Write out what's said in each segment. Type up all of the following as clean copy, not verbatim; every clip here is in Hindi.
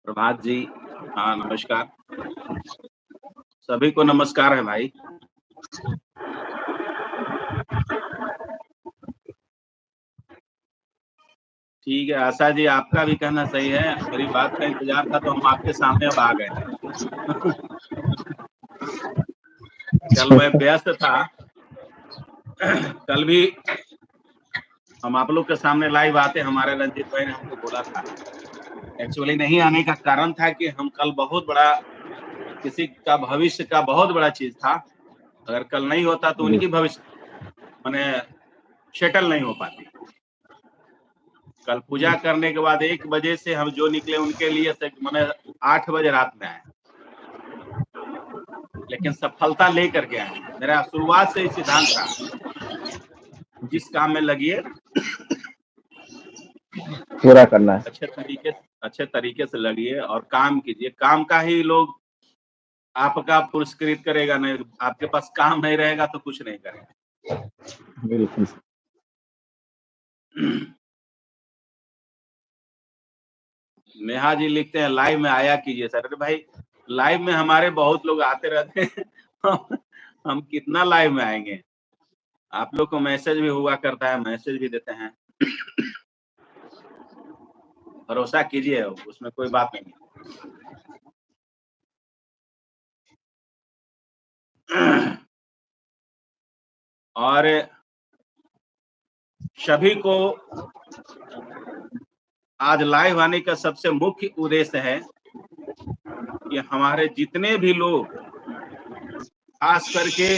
प्रभात जी। हाँ, नमस्कार। सभी को नमस्कार है भाई। ठीक है, आशा जी आपका भी कहना सही है। मेरी बात का इंतज़ार था तो हम आपके सामने अब आ गए हैं। कल मैं व्यस्त था। कल भी हम आप लोग के सामने लाइव आते, हमारे रंजीत भाई ने हमको बोला था। एक्चुअली नहीं आने का कारण था कि हम कल बहुत बड़ा किसी का भविष्य का बहुत बड़ा चीज़ था। अगर कल नहीं होता तो उनकी भविष्य माने सेटल नहीं हो पाती। कल पूजा करने के बाद 1 बजे से हम जो निकले उनके लिए माने 8 बजे रात में आए। लेकिन सफलता लेकर के आए। मेरा शुरुआत से ही सिद्धांत रहा, जिस काम में लगिए पूरा करना है। अच्छे तरीके से लगिए और काम कीजिए। काम का ही लोग आपका पुरस्कृत करेगा, नहीं आपके पास काम नहीं रहेगा तो कुछ नहीं करेगा। बिल्कुल। नेहा जी लिखते हैं लाइव में आया कीजिए सर। अरे भाई, लाइव में हमारे बहुत लोग आते रहते हैं। हम कितना लाइव में आएंगे। आप लोग को मैसेज भी हुआ करता है, मैसेज भी देते हैं। भरोसा कीजिए, उसमें कोई बात नहीं है। और सभी को आज लाइव आने का सबसे मुख्य उद्देश्य है कि हमारे जितने भी लोग खास करके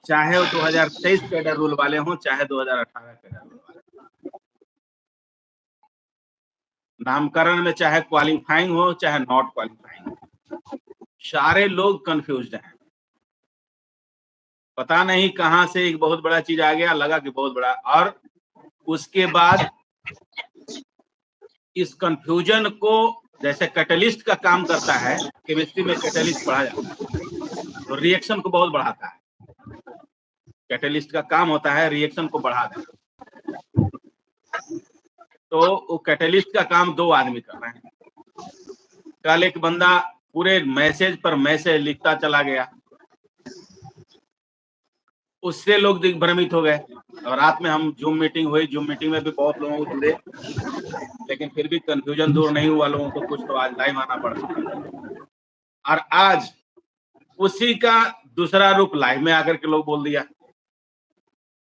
चाहे वो 2023 कैडर रूल वाले हों, चाहे 2018 कैडर रूल वाले, नामकरण में चाहे क्वालिफाइंग हो चाहे नॉट क्वालिफाइंग हो, सारे लोग कंफ्यूज्ड हैं। पता नहीं कहां से एक बहुत बड़ा चीज आ गया, लगा कि बहुत बड़ा, और उसके बाद इस कंफ्यूजन को जैसे कैटलिस्ट का काम करता है, केमिस्ट्री में कैटलिस्ट पढ़ा जाता है तो रिएक्शन को बहुत बढ़ाता है। कैटलिस्ट का काम होता है रिएक्शन को बढ़ा देना। तो वो कैटलिस्ट का काम 2 आदमी कर रहे हैं। कल एक बंदा पूरे मैसेज पर मैसेज लिखता चला गया, उससे लोग दिग्भ्रमित हो गए। और रात में हम जूम मीटिंग हुई, जूम मीटिंग में भी बहुत लोगों को जुड़े, लेकिन फिर भी कंफ्यूजन दूर नहीं हुआ लोगों को, कुछ तो आज लाइव आना पड़ा। और आज उसी का दूसरा रूप लाइव में आकर के लोग बोल दिया।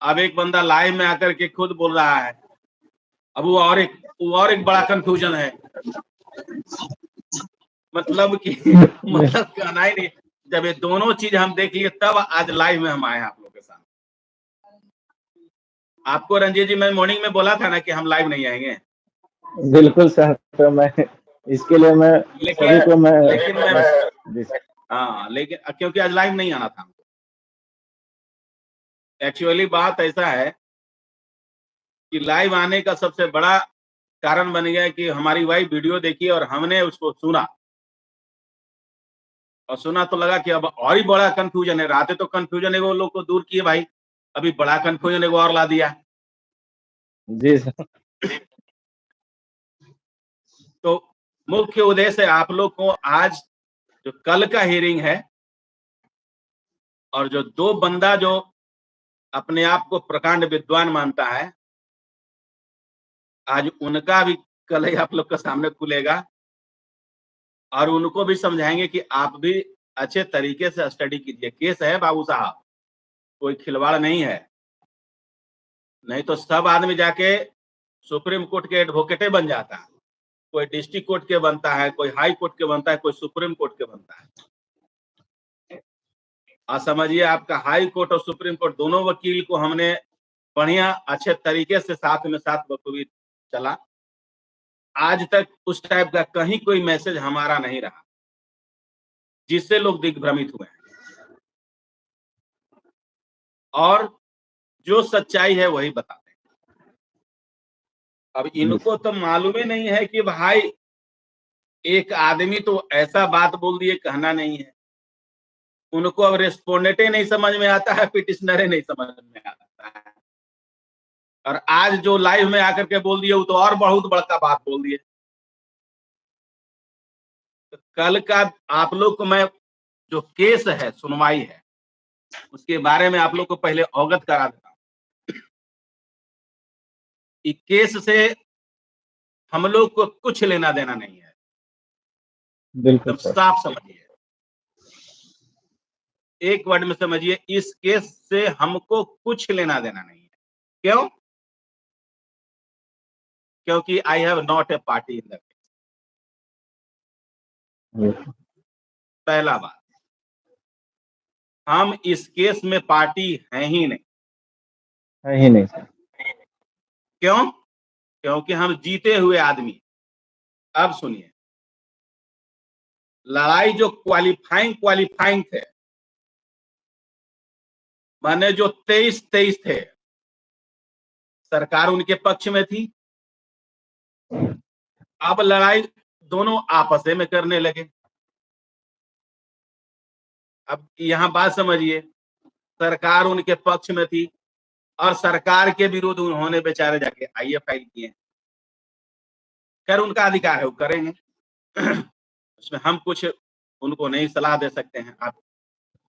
अब एक बंदा लाइव में आकर के खुद बोल रहा है। अब वो और एक बड़ा कंफ्यूजन है। मतलब कि मतलब कहना ही नहीं। जब ये दोनों चीज हम देख लिए तब आज लाइव में हम आए आप लोग के साथ। आपको रंजीत जी मैं मॉर्निंग में बोला था ना कि हम लाइव नहीं आएंगे। बिल्कुल सर, तो मैं इसके लिए मैं सभी को लेकिन क्योंकि आज लाइव नहीं आना था हमको। एक्चुअली बात ऐसा है कि लाइव आने का सबसे बड़ा कारण बन गया कि हमारी वाइफ वीडियो देखी और हमने उसको सुना, और सुना तो लगा कि अब और ही बड़ा कंफ्यूजन है। रातें तो कंफ्यूजन है वो लोग को दूर किए भाई, अभी बड़ा कंफ्यूजन है वो और ला दिया। जी सर। तो मुख्य उद्देश्य आप लोग को आज जो कल का हियरिंग है, और जो 2 बंदा जो अपने आप को प्रकांड विद्वान मानता है, आज उनका भी कल ही आप लोग के सामने खुलेगा और उनको भी समझाएंगे कि आप भी अच्छे तरीके से स्टडी कीजिए। केस है बाबू साहब, कोई खिलवाड़ नहीं है। नहीं तो सब आदमी जाके सुप्रीम कोर्ट के एडवोकेटे बन जाता है। कोई डिस्ट्रिक्ट कोर्ट के बनता है, कोई हाई कोर्ट के बनता है, कोई सुप्रीम कोर्ट के बनता है। और समझिए आपका हाई कोर्ट और सुप्रीम कोर्ट दोनों वकील को हमने बढ़िया अच्छे तरीके से साथ में साथ बखूबी चला। आज तक उस टाइप का कहीं कोई मैसेज हमारा नहीं रहा जिससे लोग दिग्भ्रमित हुए हैं, और जो सच्चाई है वही बताते हैं। अब इनको तो मालूम ही नहीं है कि भाई एक आदमी तो ऐसा बात बोल दिए, कहना नहीं है। उनको अब रेस्पोंडेंट नहीं समझ में आता है, पिटिशनर नहीं समझ में आता है। और आज जो लाइव में आकर के बोल दिए वो तो और बहुत बड़का बात बोल दिए। तो कल का आप लोग को मैं जो केस है, सुनवाई है, उसके बारे में आप लोग को पहले अवगत करा देता हूं। इस केस से हम लोग को कुछ लेना देना नहीं है, बिल्कुल एकदम सर। साफ समझिए, एक वर्ड में समझिए, इस केस से हमको कुछ लेना देना नहीं है। क्यों? क्योंकि I have not a party in the case. पहला बात, हम इस केस में पार्टी हैं ही नहीं। है ही नहीं सर। क्यों? क्योंकि हम जीते हुए आदमी। अब सुनिए, लड़ाई जो क्वालिफाइंग थे, माने जो 23 थे, सरकार उनके पक्ष में थी। अब लड़ाई दोनों आपस में करने लगे। अब यहां बात समझिए, सरकार उनके पक्ष में थी और सरकार के विरुद्ध उन्होंने बेचारे जाके आईए फाइल किए। खैर उनका अधिकार है, वो करेंगे। उसमें हम कुछ उनको नहीं सलाह दे सकते हैं।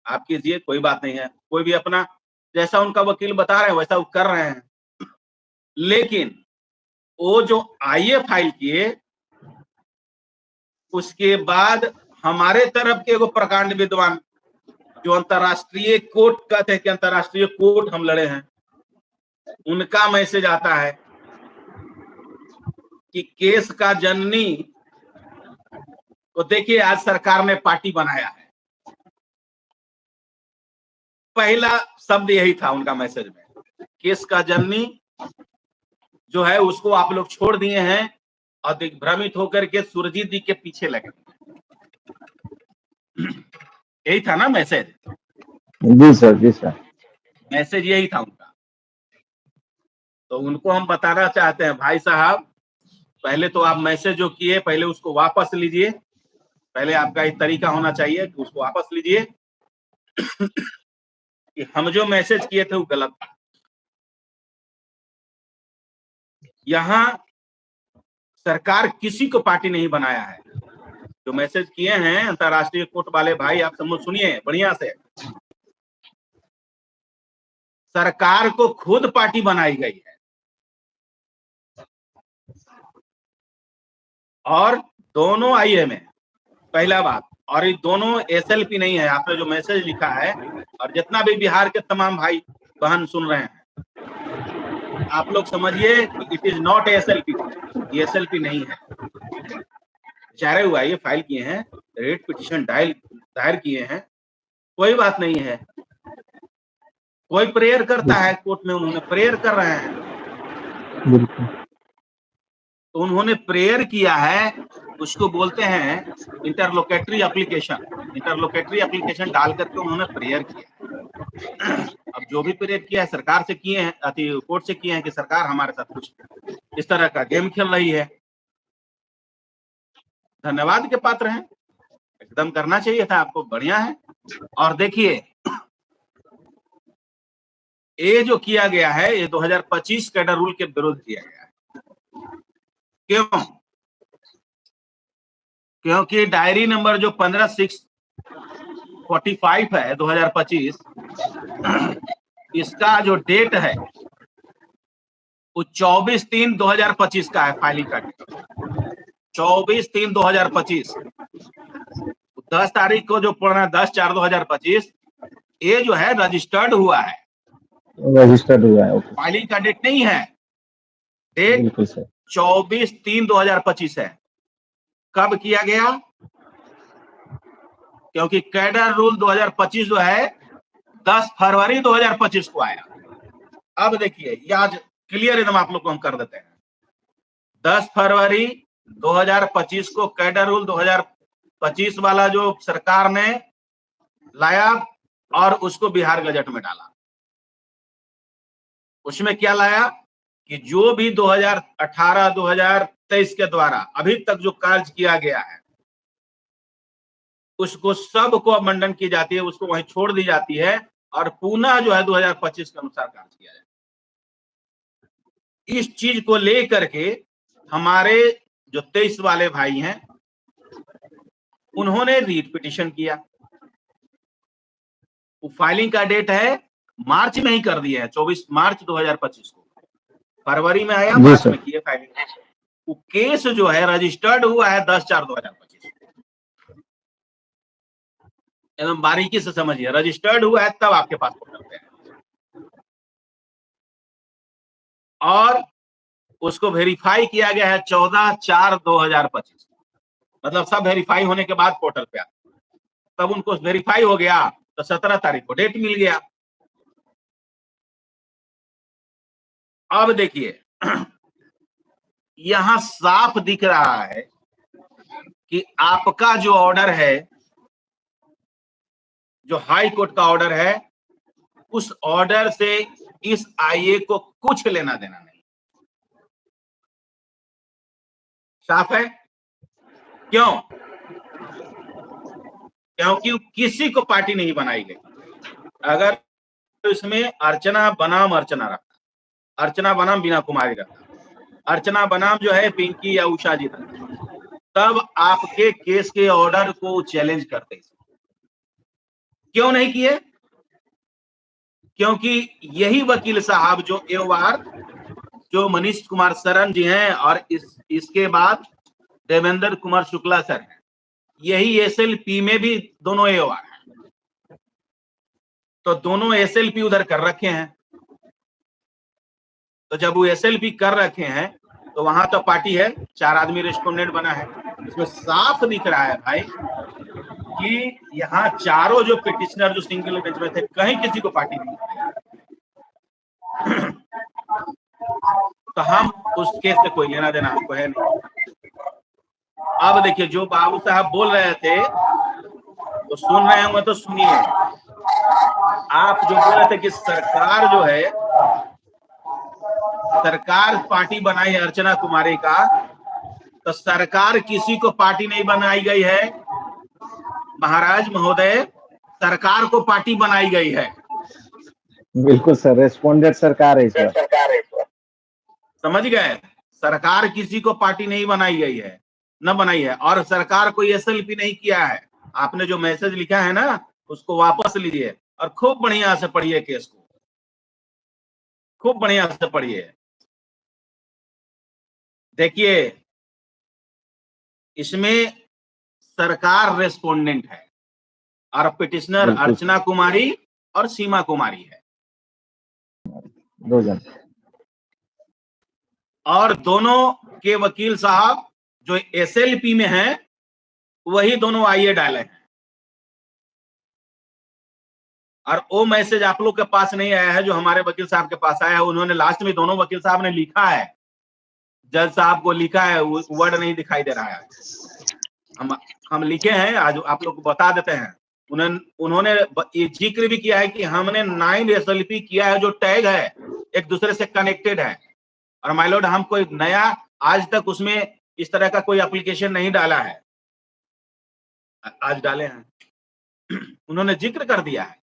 आप कीजिए, कोई बात नहीं है। कोई भी अपना जैसा उनका वकील बता रहे हैं वैसा वो कर रहे हैं। लेकिन वो जो आईए फाइल किए, उसके बाद हमारे तरफ के एगो प्रकांड विद्वान जो अंतरराष्ट्रीय कोर्ट कहते हैं कि अंतरराष्ट्रीय कोर्ट हम लड़े हैं, उनका मैसेज आता है कि केस का जननी को देखिए, आज सरकार ने पार्टी बनाया है। पहला शब्द यही था उनका मैसेज में, केस का जननी जो है उसको आप लोग छोड़ दिए हैं और दिग्भ्रमित होकर के सुरजीत जी के पीछे लगे। यही था ना मैसेज? जी सर, जी सर। मैसेज यही था उनका। तो उनको हम बताना चाहते हैं, भाई साहब, पहले तो आप मैसेज जो किए पहले उसको वापस लीजिए। पहले आपका एक तरीका होना चाहिए कि उसको वापस लीजिए कि हम जो मैसेज किए थे वो गलत था। यहां सरकार किसी को पार्टी नहीं बनाया है। जो मैसेज किए हैं अंतरराष्ट्रीय कोर्ट वाले भाई, आप समझ सुनिए बढ़िया से, सरकार को खुद पार्टी बनाई गई है और दोनों आईए में, पहला बात। और ये दोनों एसएलपी नहीं है। आपने जो मैसेज लिखा है, और जितना भी बिहार के तमाम भाई बहन सुन रहे हैं, आप लोग समझिए कि इट इज नॉट एसएलपी, ये एसएलपी नहीं है। बेचारे हुआ ये फाइल किए हैं, रेट पिटीशन दायर किए हैं, कोई बात नहीं है। कोई प्रेयर करता है कोर्ट में, उन्होंने प्रेयर कर रहे हैं, बिल्कुल। तो उन्होंने प्रेयर किया है, उसको बोलते हैं इंटरलोकेटरी एप्लीकेशन। इंटरलोकेटरी एप्लीकेशन डाल करके उन्होंने प्रेयर किया। अब जो भी प्रेयर किया है सरकार से किए हैं, कोर्ट से किए हैं कि सरकार हमारे साथ कुछ इस तरह का गेम खेल रही है। धन्यवाद के पात्र हैं, एकदम करना चाहिए था आपको, बढ़िया है। और देखिए, ये जो किया गया है ये 2025 कैडर रूल के विरुद्ध किया गया है। क्यों? क्योंकि डायरी नंबर जो 15/6/45 है 2025, इसका जो डेट है वो 24/3/2025 का है। फाइलिंग का डेट 24/3/2025। 10 तारीख को जो पढ़ना 10/4/2025, ये जो है रजिस्टर्ड हुआ है, रजिस्टर्ड हुआ है। ओके। फाइलिंग का डेट नहीं है। डेट बिल्कुल सर। 24/3/2025 है। कब किया गया? क्योंकि कैडर रूल 2025 जो है 10 फरवरी 2025 को आया। अब देखिए, ये आज क्लियर एकदम आप लोग को हम कर देते हैं। 10 फरवरी 2025 को कैडर रूल 2025 वाला जो सरकार ने लाया और उसको बिहार गजट में डाला। उसमें क्या लाया कि जो भी 2018 2023 के द्वारा अभी तक जो कार्य किया गया है, उसको सबको अवमंडन की जाती है, उसको वहीं छोड़ दी जाती है और पुनः जो है 2025 के अनुसार कार्य किया जाए। इस चीज को लेकर के हमारे जो 23 वाले भाई हैं उन्होंने रीट पिटिशन किया। वो फाइलिंग का डेट है मार्च में ही कर दिया है, 24 मार्च 2025 को। फरवरी में आया, मार्च में किए फाइलिंग। वो केस जो है रजिस्टर्ड हुआ है 10/4/2025। एकदम बारीकी से समझिए, रजिस्टर्ड हुआ है तब आपके पास पोर्टल पे है, और उसको वेरीफाई किया गया है 14/4/2025। मतलब सब वेरीफाई होने के बाद पोर्टल पे आता, तब उनको वेरीफाई हो गया तो 17 तारीख को डेट मिल गया। अब देखिए यहां साफ दिख रहा है कि आपका जो ऑर्डर है, जो हाई कोर्ट का ऑर्डर है, उस ऑर्डर से इस आईए को कुछ लेना देना नहीं। साफ है? क्यों? क्योंकि किसी को पार्टी नहीं बनाई गई। अगर तो इसमें अर्चना बनाम अर्चना रखता, अर्चना बनाम बीना कुमारी रखता, अर्चना बनाम जो है पिंकी या उषा जी रखता, तब आपके केस के ऑर्डर को चैलेंज करते। क्यों नहीं किए? क्योंकि यही वकील साहब जो एवार जो मनीष कुमार शरण जी हैं और इसके बाद देवेंद्र कुमार शुक्ला सर हैं, यही एसएलपी में भी दोनों एवार हैं, तो दोनों एसएलपी उधर कर रखे हैं। तो जब वो एसएलपी कर रखे हैं तो वहां तो पार्टी है, 4 आदमी रेस्पोंडेंट बना है। इसमें साफ दिख रहा है भाई कि यहाँ चारों जो पिटिशनर जो सिंगल बेंच में थे, कहीं किसी को पार्टी नहीं। तो हम उस केस से कोई लेना देना हमको है नहीं। अब देखिए जो बाबू साहब बोल रहे थे तो सुन रहे होंगे तो सुनिए। आप जो बोल रहे थे कि सरकार जो है, सरकार पार्टी बनाई है अर्चना कुमारी का, तो सरकार किसी को पार्टी नहीं बनाई गई है महाराज महोदय, सरकार को पार्टी बनाई गई है। बिल्कुल सर, रेस्पोंडेंट सरकार है सर। समझ गए? सरकार किसी को पार्टी नहीं बनाई गई है, न बनाई है, और सरकार कोई एसएलपी नहीं किया है। आपने जो मैसेज लिखा है ना, उसको वापस लीजिए और खूब बढ़िया से पढ़िए केस को, खूब बढ़िया से पढ़िए। देखिए इसमें सरकार रेस्पोंडेंट है और पिटिशनर अर्चना कुमारी और सीमा कुमारी है, 2 जन। और दोनों के वकील साहब जो एसएलपी में हैं वही दोनों आईए डाले हैं। और वो मैसेज आप लोग के पास नहीं आया है जो हमारे वकील साहब के पास आया है। उन्होंने लास्ट में दोनों वकील साहब ने लिखा है, जज साहब को लिखा है, वर्ड नहीं दिखाई दे रहा है। हम लिखे हैं, आज आप लोग को बता देते हैं। उन्होंने ये जिक्र भी किया है कि हमने 9 एसएलपी किया है जो टैग है, एक दूसरे से कनेक्टेड है। और माय लॉर्ड हम कोई नया आज तक उसमें इस तरह का कोई एप्लीकेशन नहीं डाला है, आज डाले हैं। उन्होंने जिक्र कर दिया है,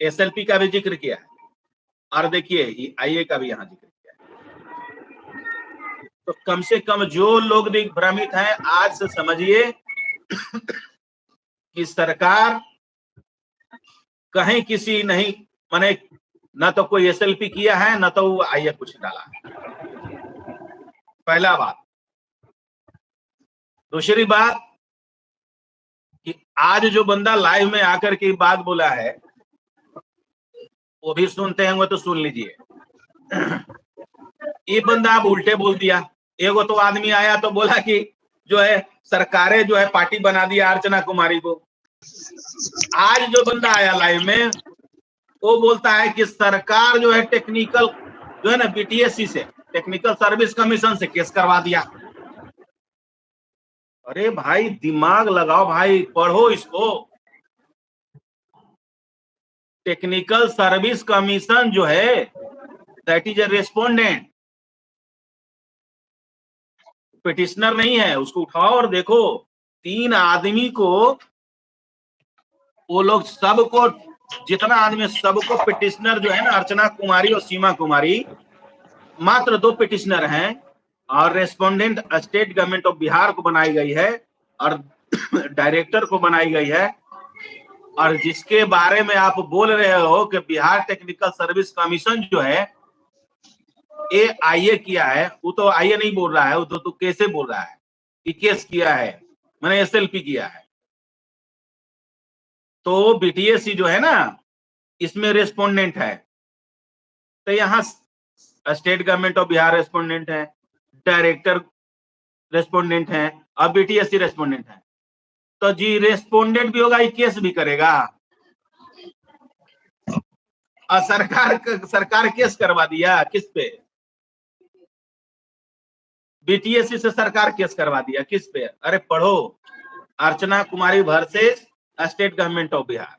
एसएलपी का भी जिक्र किया है, और देखिए आईए का भी यहां जिक्र किया है। तो कम से कम जो लोग भी भ्रमित हैं, आज से समझिए कि सरकार कहीं किसी नहीं, माने न तो कोई एसएलपी किया है, न तो वो आईए कुछ डाला है। पहला बात। दूसरी बात कि आज जो बंदा लाइव में आकर के बात बोला है वो भी सुनते हैं, वो तो सुन लीजिए। ये बंदा अब उल्टे बोल दिया। एगो तो आदमी आया तो बोला कि जो है सरकारें जो है पार्टी बना दिया अर्चना कुमारी को। आज जो बंदा आया लाइव में वो बोलता है कि सरकार जो है टेक्निकल जो है ना बीटीएससी से, टेक्निकल सर्विस कमीशन से केस करवा दिया। अरे भाई दिमाग लगाओ भाई, पढ़ो इसको। टेक्निकल सर्विस कमीशन जो है that is a respondent, petitioner नहीं है। उसको उठाओ और देखो, 3 आदमी को वो लोग सबको जितना आदमी सबको पिटिशनर जो है ना, अर्चना कुमारी और सीमा कुमारी, मात्र 2 पिटिशनर हैं और respondent state government of Bihar को बनाई गई है और डायरेक्टर को बनाई गई है। और जिसके बारे में आप बोल रहे हो कि बिहार टेक्निकल सर्विस कमीशन जो है ये आईए किया है, वो तो आईए नहीं बोल रहा है, वो तो कैसे बोल रहा है कि केस किया है, मैंने एसएलपी किया है। तो बीटीएससी जो है ना, इसमें रेस्पोंडेंट है, तो यहाँ state government of Bihar respondent है, डायरेक्टर रेस्पोंडेंट है और बीटीएससी रेस्पोंडेंट है। तो जी रेस्पोंडेंट भी होगा, ये केस भी करेगा और सरकार केस करवा दिया किस पे? बीटीएससी से सरकार केस करवा दिया किस पे? अरे पढ़ो, Archana Kumari versus state government of Bihar,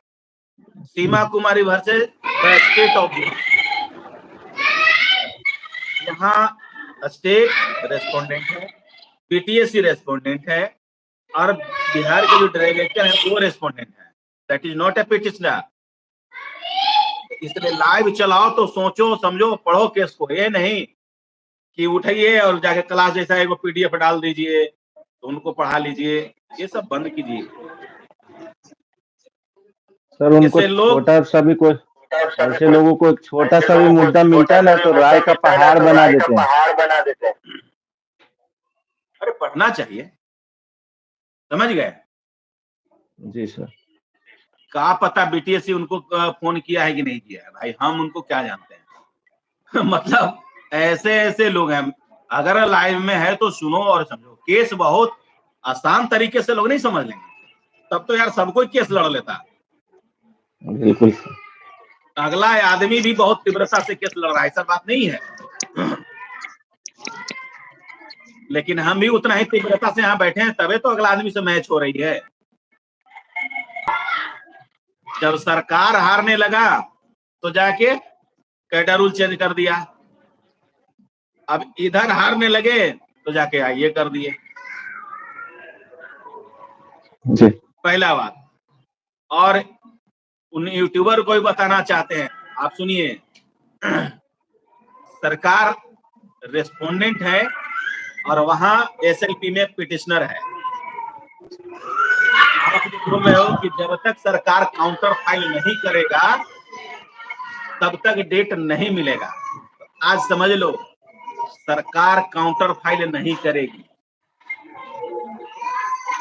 Seema Kumari versus state of Bihar. यहाँ स्टेट रेस्पोंडेंट है, बीटीएससी रेस्पोंडेंट है और बिहार के जो डायरेक्टर है वो रेस्पोंडेंट है। That is not a petitioner. इसलिए लाइव चलाओ तो सोचो समझो पढ़ो केस को, ये नहीं कि उठाइए और जाके क्लास जैसा एगो पीडीएफ डाल दीजिए तो उनको पढ़ा लीजिए, ये सब बंद कीजिए। सर उनको छोटा सा भी कोई, ऐसे लोगों को एक छोटा सा भी मुद्दा मिलता है ना तो राय का पहाड़ बना देते हैं। अरे पढ़ना चाहिए, समझ गए? जी सर। क्या पता बीटीएससी उनको फोन किया है कि नहीं किया है, भाई हम उनको क्या जानते हैं। मतलब ऐसे ऐसे लोग हैं, अगर लाइव में है तो सुनो और समझो। केस बहुत आसान तरीके से लोग नहीं समझ लेंगे, तब तो यार सब कोई केस लड़ लेता। बिल्कुल। अगला आदमी भी बहुत तीव्रता से केस लड़ रहा है, ऐसा बात नहीं है, लेकिन हम भी उतना ही तीव्रता से यहाँ बैठे हैं, तबे तो अगला आदमी से मैच हो रही है। जब सरकार हारने लगा तो जाके कैडर रूल चेंज कर दिया, अब इधर हारने लगे तो जाके आइए कर दिए। जी। पहला बात। और उन यूट्यूबर को भी बताना चाहते हैं, आप सुनिए, सरकार रेस्पोंडेंट है और वहां एसएलपी में पिटिशनर है। आप बोल रहे हो कि जब तक सरकार काउंटर फाइल नहीं करेगा तब तक डेट नहीं मिलेगा। आज समझ लो, सरकार काउंटर फाइल नहीं करेगी।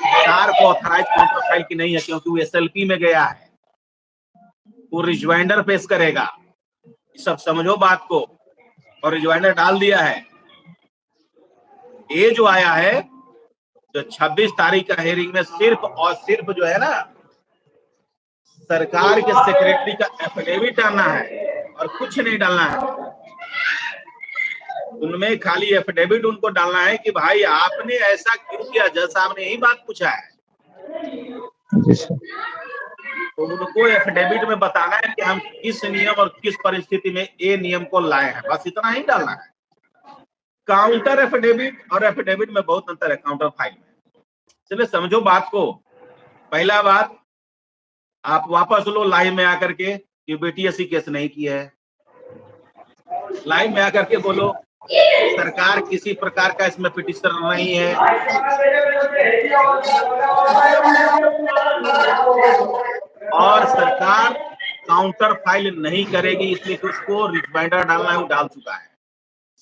सरकार को ऑथराइज काउंटर फाइल की नहीं है, क्योंकि वो एसएलपी में गया है, वो रिज्वाइंडर पेश करेगा। सब समझो बात को, और रिज्वाइंडर डाल दिया है। ये जो आया है, जो 26 तारीख का हियरिंग में सिर्फ और सिर्फ जो है ना, सरकार के सेक्रेटरी का एफिडेविट डालना है और कुछ नहीं डालना है। उनमें खाली एफिडेविट उनको डालना है कि भाई आपने ऐसा क्यों किया, जज साहब ने यही बात पूछा है। तो उनको एफिडेविट में बताना है कि हम किस नियम और किस परिस्थिति में ये नियम को लाए हैं, बस इतना ही डालना है। काउंटर एफिडेविट और एफिडेविट में बहुत अंतर है, काउंटर फाइल में। चलिए समझो बात को। पहला बात, आप वापस लो लाइव में आकर के कि बीटीएससी केस नहीं किया है। लाइव में आकर के बोलो सरकार किसी प्रकार का इसमें पिटिशन नहीं है, और सरकार काउंटर फाइल नहीं करेगी, इसलिए कि उसको रिमाइंडर डालना है, वो डाल चुका है।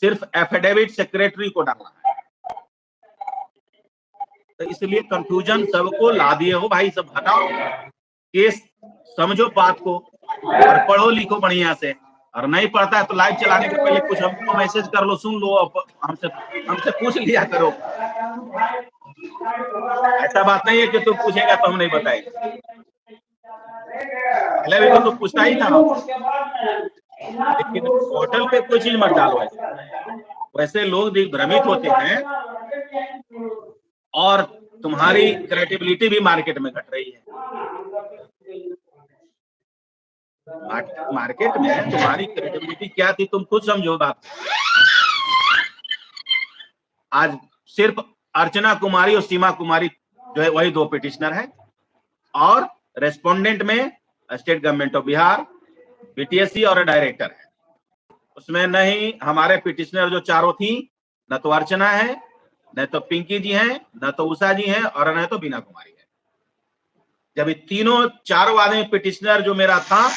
सिर्फ एफिडेविट सेक्रेटरी को डालना है। तो इसलिए कंफ्यूजन सबको ला दिए हो भाई, सब हटाओ, केस समझो बात को और पढ़ो लिखो बढ़िया से। और नहीं पढ़ता है तो लाइव चलाने के पहले कुछ हमको मैसेज कर लो, सुन लो, हमसे पूछ लिया करो। ऐसा बात नहीं है कि तू पूछेगा तो हम नहीं बताएंगे, पहले भी तो पूछता ही था। लेकिन पोर्टल पे कोई चीज मत डालो, वैसे लोग भ्रमित होते हैं और तुम्हारी क्रेडिबिलिटी भी मार्केट में घट रही है। मार्केट में तुम्हारी क्रेडिबिलिटी क्या थी तुम खुद समझो बात। आज सिर्फ अर्चना कुमारी और सीमा कुमारी जो है वही 2 पिटिशनर है, और रेस्पोंडेंट में state government of Bihar, BTSC और डायरेक्टर है। उसमें नहीं हमारे पिटिशनर जो चारों थी, न तो अर्चना है, न तो पिंकी जी हैं, न तो उषा जी हैं और न तो बीना कुमारी है। जब ये तीनों चारों आदमी पिटिशनर जो मेरा था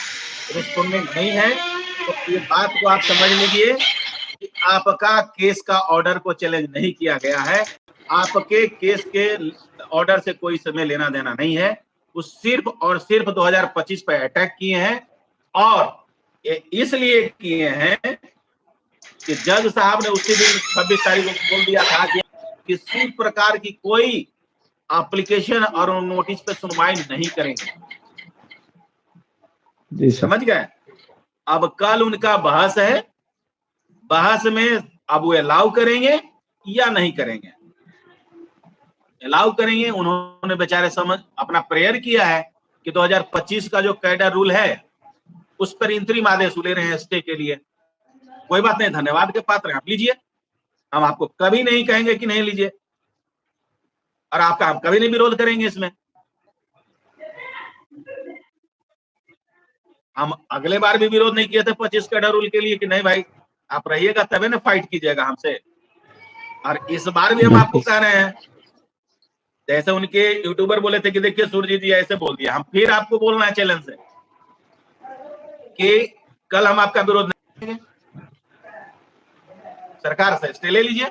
रिस्पोंडेंट नहीं है, तो ये बात को आप समझ लीजिए कि आपका केस का ऑर्डर को चैलेंज नहीं किया गया है। आपके केस के ऑर्डर से कोई समय लेना देना नहीं है। वो सिर्फ और सिर्फ 2025 पर अटैक किए हैं और इसलिए किए हैं कि जज साहब ने उसी दिन 26 तारीख को बोल दिया था कि किसी प्रकार की कोई एप्लीकेशन और नोटिस पे सुनवाई नहीं करेंगे। समझ गए? अब कल उनका बहस है, बहस में अब वो अलाउ करेंगे या नहीं करेंगे। अलाउ करेंगे, उन्होंने बेचारे समझ अपना प्रेयर किया है कि 2025 का जो कैडर रूल है उस पर इंतरिम आदेश ले रहे हैं स्टे के लिए। कोई बात नहीं, धन्यवाद के पात्र हैं, आप लीजिए, हम आपको कभी नहीं कहेंगे कि नहीं लीजिए और आपका हम कभी नहीं विरोध करेंगे इसमें। हम अगले बार भी विरोध नहीं किए थे 25 कैडर रूल के लिए कि नहीं भाई आप रहिएगा तभी ना फाइट कीजिएगा हमसे, और इस बार भी हम आपको कह रहे हैं, जैसे उनके यूट्यूबर बोले थे कि देखिए सुरजीत जी ऐसे बोल दिया, हम फिर आपको बोलना है चैलेंज से कि कल हम आपका विरोध नहीं करेंगे, सरकार से स्टे ले लीजिए।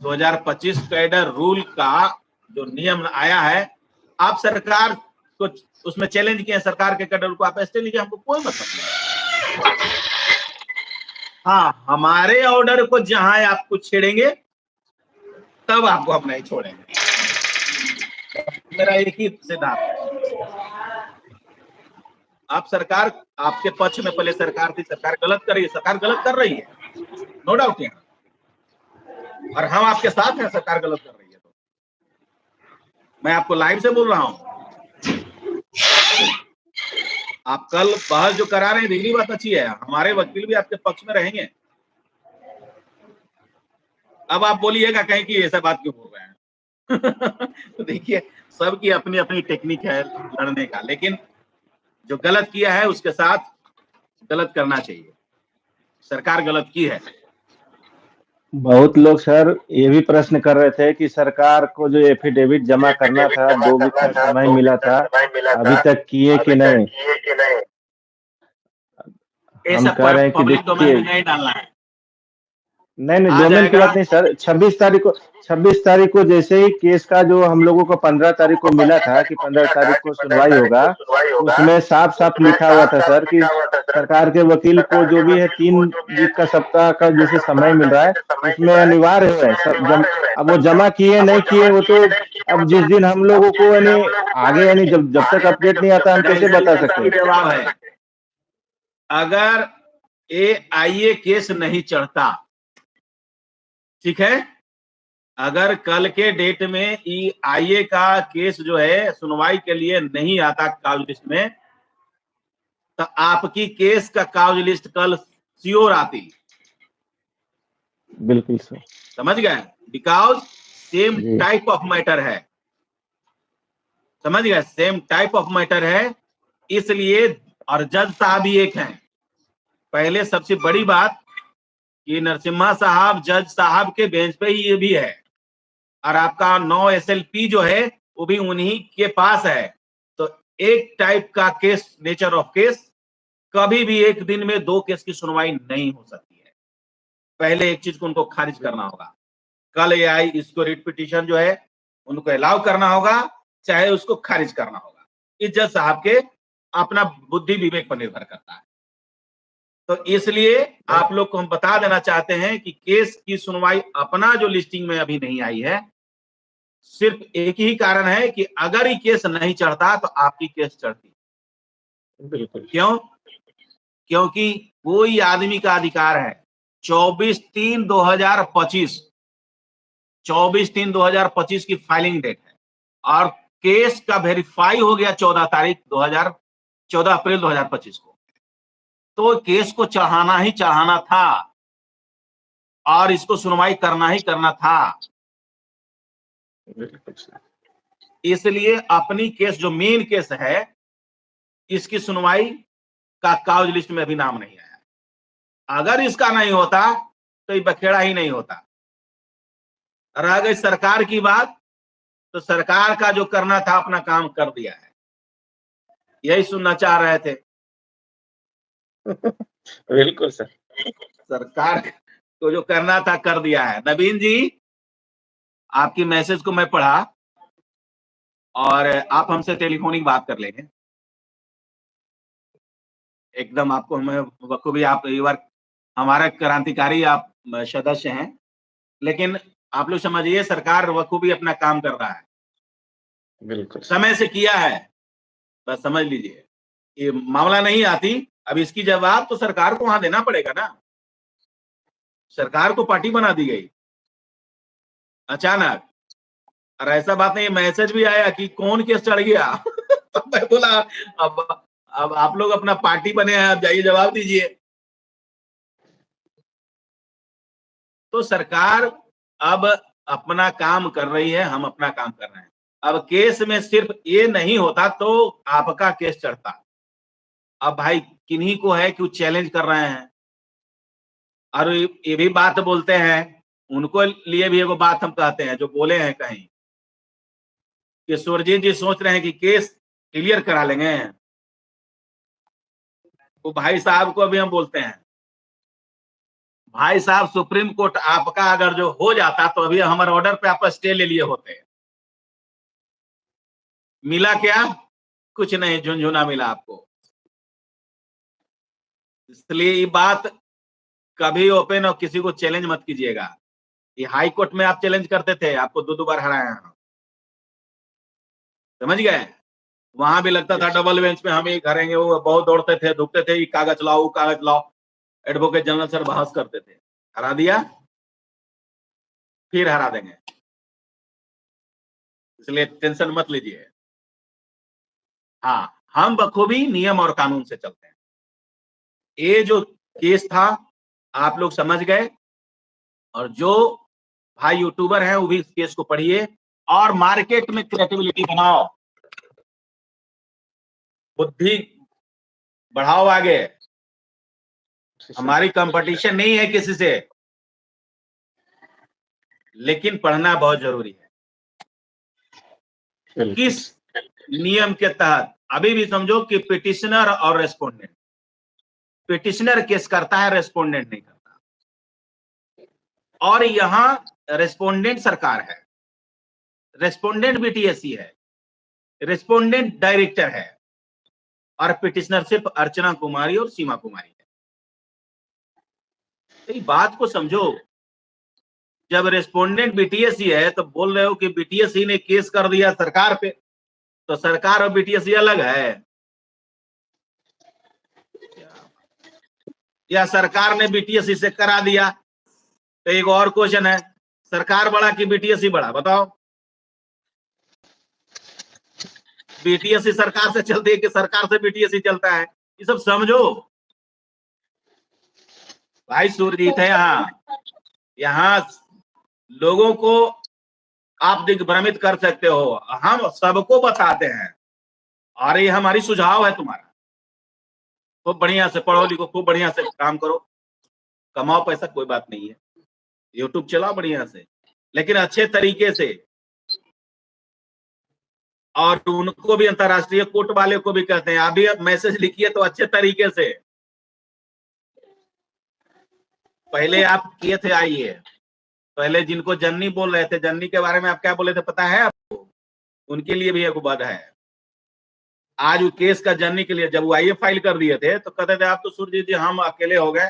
2025 कैडर रूल का जो नियम आया है, आप सरकार को उसमें चैलेंज किए, सरकार के कैडर रूल को आप स्टे लीजिए, हमको कोई मतलब नहीं। हाँ, हमारे ऑर्डर को जहां आप कुछ छेड़ेंगे तब आपको हम नहीं छोड़ेंगे, मेरा एक ही सिद्धांत है। आप सरकार, आपके पक्ष में पहले सरकार थी, सरकार गलत कर रही है, सरकार गलत कर रही है, नो डाउट है, और हम आपके साथ हैं, सरकार गलत कर रही है तो मैं आपको लाइव से बोल रहा हूं। आप कल बहस जो करा रहे हैं दिल्ली बात अच्छी है, हमारे वकील भी आपके पक्ष में रहेंगे। अब आप बोलिएगा कहीं कि ऐसा बात क्यों बोल रहे हैं तो देखिए सबकी अपनी अपनी टेक्निक है लड़ने का, लेकिन जो गलत किया है उसके साथ गलत करना चाहिए। सरकार गलत की है। बहुत लोग सर ये भी प्रश्न कर रहे थे कि सरकार को जो एफिडेविट जमा करना था 2 वीक का समय मिला था, अभी तक किए कि नहीं। हम कह रहे हैं कि देखिए नहीं डालना है, नहीं डोमेन की बात नहीं सर, 26 तारीख को जैसे ही केस का जो हम लोगों को 15 तारीख को मिला था कि 15 तारीख को सुनवाई होगा, उसमें साफ साफ लिखा हुआ था सर कि सरकार के वकील को जो भी है 3 वीक का सप्ताह का जैसे समय मिल रहा है उसमें अनिवार्य है अब वो जमा किए नहीं किए वो तो अब जिस दिन हम लोगों को यानी आगे यानी जब तक अपडेट नहीं आता हम कैसे बता सकते हैं। जवाब है, अगर AIA केस नहीं चढ़ता, ठीक है, अगर कल के डेट में AIA का केस जो है सुनवाई के लिए नहीं आता काउज लिस्ट में, तो आपकी केस का काउज लिस्ट कल श्योर आती। बिल्कुल सर, समझ गए, because same type of matter है, समझ गए, सेम टाइप ऑफ मैटर है इसलिए, और जज साहब भी एक हैं। पहले सबसे बड़ी बात कि नरसिम्हा साहब जज साहब के बेंच पे ही ये भी है, और आपका 9 SLP जो है वो भी उन्हीं के पास है। तो एक टाइप का केस, नेचर ऑफ केस, कभी भी एक दिन में 2 केस की सुनवाई नहीं हो सकती है। पहले एक चीज को उनको खारिज करना होगा, कल AI इसको रिट पिटीशन जो है उनको अलाउ करना होगा, चाहे उसको खारिज करना होगा। इस जज साहब के अपना बुद्धि विवेक पर निर्भर करता है। तो इसलिए आप लोग को हम बता देना चाहते हैं कि केस की सुनवाई अपना जो लिस्टिंग में अभी नहीं आई है, सिर्फ एक ही कारण है कि अगर ये केस नहीं चढ़ता तो आपकी केस चढ़ती। बिल्कुल। क्यों? क्योंकि कोई आदमी का अधिकार है 24/3/2025 24/3/2025 की फाइलिंग डेट है, और केस का वेरीफाई हो गया 14 अप्रैल 2025 को। तो केस को चढ़ाना ही चढ़ाना था और इसको सुनवाई करना ही करना था। इसलिए अपनी केस जो मेन केस है इसकी सुनवाई का काउज लिस्ट में अभी नाम नहीं आया। अगर इसका नहीं होता तो ये बखेड़ा ही नहीं होता। रह गई सरकार की बात, तो सरकार का जो करना था अपना काम कर दिया है, यही सुनना चाह रहे थे। बिल्कुल सर। सरकार को जो करना था कर दिया है। नवीन जी, आपकी मैसेज को मैं पढ़ा और आप हमसे टेलीफोनिक बात कर लेंगे एकदम। आपको हमें बखूबी, आप एक बार हमारा क्रांतिकारी आप सदस्य हैं, लेकिन आप लोग समझिए सरकार बखूबी अपना काम कर रहा है, बिल्कुल समय से किया है, बस समझ लीजिए। ये मामला नहीं आती, अब इसकी जवाब तो सरकार को वहां देना पड़ेगा ना। सरकार को पार्टी बना दी गई अचानक, और ऐसा बात नहीं, मैसेज भी आया कि कौन केस चढ़ गया तो मैं बोला अब आप लोग अपना पार्टी बने हैं, अब जाइए जवाब दीजिए। तो सरकार अब अपना काम कर रही है, हम अपना काम कर रहे हैं। अब केस में सिर्फ ये नहीं होता तो आपका केस चढ़ता। अब भाई किन्हीं को है कि वो चैलेंज कर रहे हैं, और ये भी बात बोलते हैं, उनको लिए भी एगो बात हम कहते हैं, जो बोले हैं कहीं कि सुरजीत जी सोच रहे हैं कि केस क्लियर करा लेंगे। तो भाई साहब को अभी हम बोलते हैं, भाई साहब सुप्रीम कोर्ट आपका अगर जो हो जाता तो अभी हमारे ऑर्डर पे आप स्टे ले लिए होते। मिला क्या? कुछ नहीं, झुनझुना मिला आपको। इसलिए ये बात कभी ओपन और किसी को चैलेंज मत कीजिएगा। ये हाई कोर्ट में आप चैलेंज करते थे, आपको दो बार हराया हम, समझ गए। वहां भी लगता था डबल बेंच पे हम ये करेंगे, वो बहुत दौड़ते थे, धुकते थे, ये कागज लाओ वो कागज लाओ, एडवोकेट जनरल सर बहस करते थे। हरा दिया, फिर हरा देंगे, इसलिए टेंशन मत लीजिए। हाँ, हम बखूबी नियम और कानून से चलते हैं। ये जो केस था आप लोग समझ गए, और जो भाई यूट्यूबर हैं वो भी इस केस को पढ़िए और मार्केट में क्रिएटिविटी बनाओ, बुद्धि बढ़ाओ आगे। हमारी कंपटीशन नहीं है किसी से, लेकिन पढ़ना बहुत जरूरी है। किस नियम के तहत? अभी भी समझो कि पिटिशनर और रेस्पोंडेंट, पिटिशनर केस करता है, रेस्पोंडेंट नहीं करता, और यहां रेस्पोंडेंट सरकार है, रेस्पोंडेंट बीटीएससी है, रेस्पोंडेंट डायरेक्टर है, और पिटिशनर सिर्फ अर्चना कुमारी और सीमा कुमारी है। तो ये बात को समझो, जब रेस्पोंडेंट बीटीएससी है तो बोल रहे हो कि बीटीएससी ने केस कर दिया सरकार पे, तो सरकार और बीटीएससी अलग है, या सरकार ने बीटीएससी से करा दिया? तो एक और क्वेश्चन है, सरकार बड़ा कि बीटीएससी बड़ा? बताओ। बीटीएससी सरकार से चलती है कि सरकार से बीटीएससी चलता है? ये सब समझो भाई। सुरजीत है यहाँ लोगों को आप दिग्भ्रमित कर सकते हो, हम सबको बताते हैं, और ये हमारी सुझाव है तुम्हारा। खूब बढ़िया से पढ़ो लिखो, खूब बढ़िया से काम करो, कमाओ पैसा, कोई बात नहीं है, यूट्यूब चलाओ बढ़िया से, लेकिन अच्छे तरीके से। और उनको भी, अंतरराष्ट्रीय कोर्ट वाले को भी कहते हैं, आप भी मैसेज लिखिए तो अच्छे तरीके से। पहले आप किए थे, आइए, पहले जिनको जन्नी बोल रहे थे, जन्नी के बारे में आप क्या बोले थे पता है आपको? उनके लिए भी एक वध है। आज वो केस का जन्नी के लिए जब वो आईए फाइल कर दिए थे तो कहते थे आप तो सुरजीत जी हम अकेले हो गए,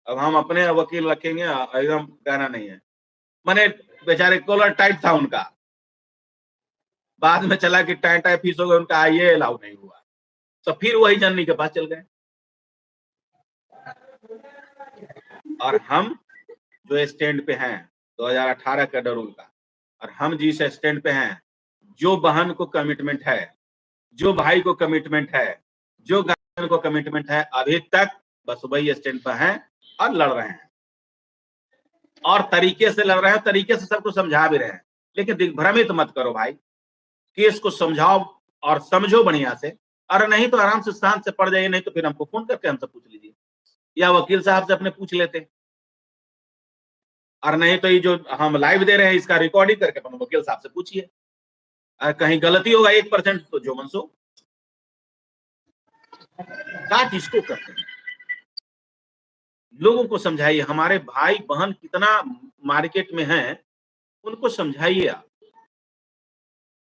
अब हम अपने वकील रखेंगे, एकदम कहना नहीं है। मैंने बेचारे कॉलर टाइप था उनका, बाद में चला कि टाइम फीस हो गया उनका, आईए अलाउ नहीं हुआ, तो फिर वही जन्नी के पास चल गए। और हम जो स्टैंड पे हैं 2018 का शेड्यूल का, और हम जिस स्टैंड पे हैं, जो बहन को कमिटमेंट है, जो भाई को कमिटमेंट है, जो गार्जियन को कमिटमेंट है, अभी तक बस वही स्टैंड पर हैं और लड़ रहे हैं, और तरीके से लड़ रहे हैं, तरीके से सबको समझा भी रहे हैं। लेकिन दिग्भ्रमित मत करो भाई, केस को समझाओ और समझो बढ़िया से, और नहीं तो आराम से शांत से पढ़ जाइए, नहीं तो फिर हमको फोन करके हमसे पूछ लीजिए या वकील साहब से अपने पूछ लेते, और नहीं तो ये जो हम लाइव दे रहे हैं इसका रिकॉर्डिंग करके अपने वकील साहब से पूछिए। कहीं गलती होगा 1% तो जो मनसो काट इसको करते हैं। लोगों को समझाइए, हमारे भाई बहन कितना मार्केट में हैं, उनको समझाइए आप।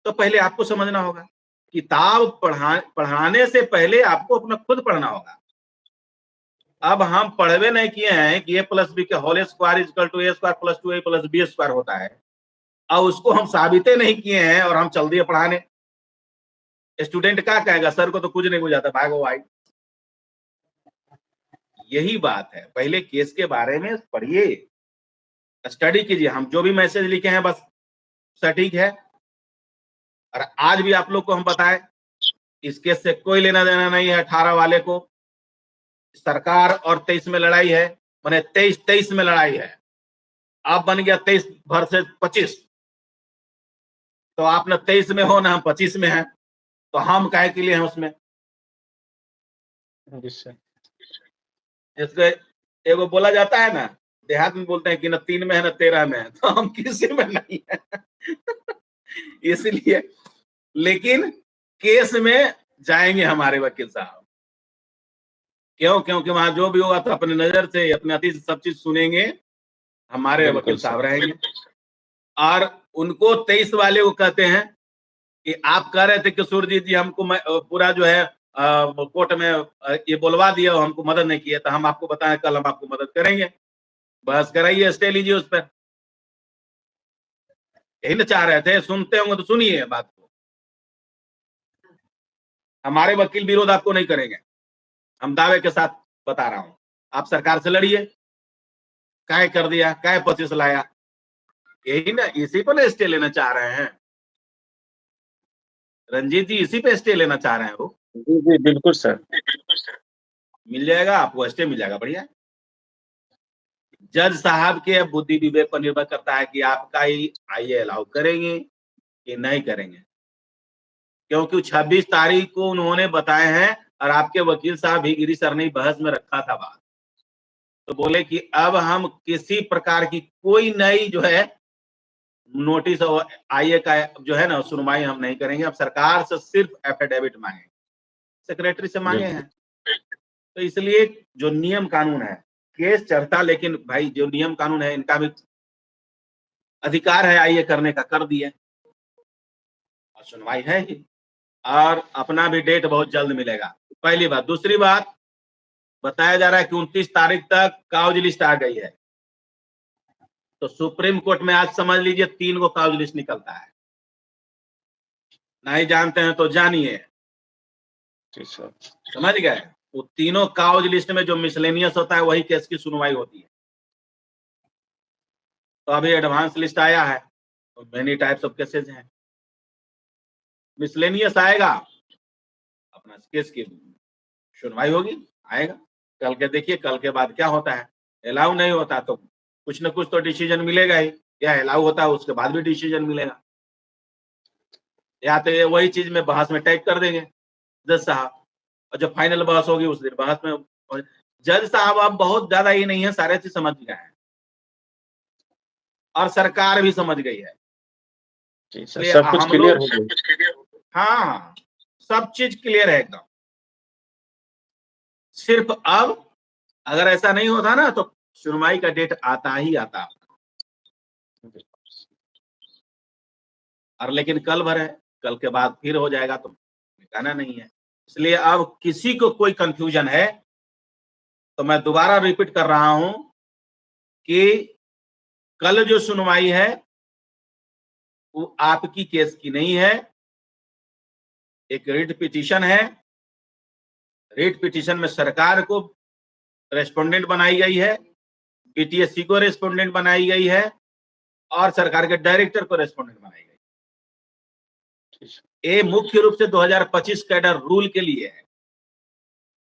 तो पहले आपको समझना होगा, किताब पढ़ाने से पहले आपको अपना खुद पढ़ना होगा। अब हम पढ़वे नहीं किए हैं कि a+b के whole square equal to a² + 2a + b² होता है, और उसको हम साबितें नहीं किए हैं और हम चल दिए पढ़ाने। स्टूडेंट क्या कहेगा, सर को तो कुछ नहीं बुझाता, भागो भाई। यही बात है, पहले केस के बारे में पढ़िए, स्टडी कीजिए। हम जो भी मैसेज लिखे हैं बस सटीक है, और आज भी आप लोग को हम बताएं, इस केस से कोई लेना देना नहीं है। 18 वाले को सरकार और 23 में लड़ाई है, माने 23 में लड़ाई है। अब बन गया 23 वर्सेस 25, तो आप ना 23 में हो ना हम 25 में हैं, तो हम काहे के लिए हैं उसमें। इसको एगो बोला जाता है ना, देहात में बोलते हैं कि ना 3 में है ना 13 में है, तो हम किसी में नहीं है। इसलिए लेकिन केस में जाएंगे हमारे वकील साहब, क्यों? क्योंकि वहां जो भी होगा तो अपने नजर से अपने अति सब चीज सुनेंगे, हमारे वकील साहब रहेंगे। और उनको 23 वाले को कहते हैं कि आप कह रहे थे कि सुरजीत जी हमको पूरा जो है कोर्ट में ये बोलवा दिया, हमको मदद नहीं किया, तो हम आपको बताएं कल हम आपको मदद करेंगे, बस कराइए, स्टे लीजिए उस पर। यही ना चाह रहे थे, सुनते होंगे तो सुनिए बात को। हमारे वकील विरोध आपको नहीं करेंगे, हम दावे के साथ बता रहा हूं। आप सरकार से लड़िए, काय कर दिया, काय 25 लाया, यही ना, इसी पर ना स्टे लेना चाह रहे हैं रंजीत जी, इसी पे स्टे लेना चाह रहे हैं वो। जी जी बिल्कुल सर, मिल जाएगा आपको, स्टे मिल जाएगा, बढ़िया। जज साहब के बुद्धि विवेक पर निर्भर करता है कि आपका ही आइए अलाउ करेंगे कि नहीं करेंगे, क्योंकि 26 तारीख को उन्होंने बताए हैं, और आपके वकील साहब भी गिरी सर ने बहस में रखा था बात, तो बोले कि अब हम किसी प्रकार की कोई नई जो है नोटिस आईए का जो है ना सुनवाई हम नहीं करेंगे, अब सरकार से सिर्फ एफिडेविट मांगे, सेक्रेटरी से मांगे हैं। तो इसलिए जो नियम कानून है, केस चढ़ता, लेकिन भाई जो नियम कानून है इनका भी अधिकार है आईए करने का, कर दिए, और सुनवाई है ही, और अपना भी डेट बहुत जल्द मिलेगा, पहली बात। दूसरी बात, बताया जा रहा है कि 29 तारीख तक काउज लिस्ट आ गई है, तो सुप्रीम कोर्ट में आज समझ लीजिए 3 गो काउज लिस्ट निकलता है। नहीं जानते हैं तो जानिए, समझ गए। वो तीनों काउज लिस्ट में जो मिसलेनियस होता है वही केस की सुनवाई होती है। तो अभी एडवांस लिस्ट आया है, तो मेनी टाइप्स ऑफ केसेस हैं, मिसलेनियस आएगा, अपना केस की सुनवाई होगी, आएगा। कल के देखिए, कल के बाद क्या होता है। अलाउ नहीं होता तो कुछ ना कुछ तो डिसीजन मिलेगा ही, या अलाउ होता है उसके बाद भी डिसीजन मिलेगा, या तो ये वही चीज में बहस में टाइप कर देंगे जज साहब, और जब फाइनल बहस होगी उस दिन बहस में जज साहब अब बहुत ज्यादा ही नहीं है, सारे चीज समझ गए हैं, और सरकार भी समझ गई है, सब कुछ क्लियर हो गया। हाँ, सब चीज क्लियर है एकदम। सिर्फ अब अगर ऐसा नहीं होता ना तो सुनवाई का डेट आता ही आता, और लेकिन कल भर है, कल के बाद फिर हो जाएगा, तो कहना नहीं है। इसलिए अब किसी को कोई कंफ्यूजन है तो मैं दोबारा रिपीट कर रहा हूं कि कल जो सुनवाई है वो आपकी केस की नहीं है, एक रिट पिटीशन है। रिट पिटीशन में सरकार को रेस्पोंडेंट बनाई गई है, बीटीएससी को रेस्पोंडेंट बनाई गई है, और सरकार के डायरेक्टर को रेस्पोंडेंट बनाई गई। ये मुख्य रूप से 2025 कैडर रूल के लिए है।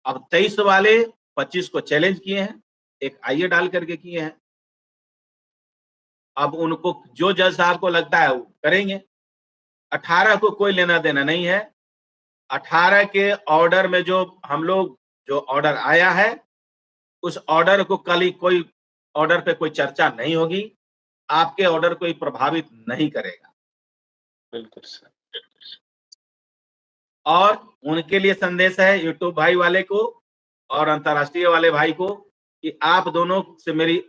अब 23 वाले 25 को चैलेंज किए हैं, एक आईए डाल करके किए हैं। अब उनको जो जज साहब को लगता है वो करेंगे, 18 को कोई लेना देना नहीं है। 18 के ऑर्डर में जो हम लोग जो ऑर्डर आया है उस ऑर्डर को कल ही कोई ऑर्डर पे कोई चर्चा नहीं होगी, आपके ऑर्डर को प्रभावित नहीं करेगा। बिल्कुल सर। और उनके लिए संदेश है यूट्यूब भाई वाले को और अंतरराष्ट्रीय वाले भाई को कि आप दोनों से मेरी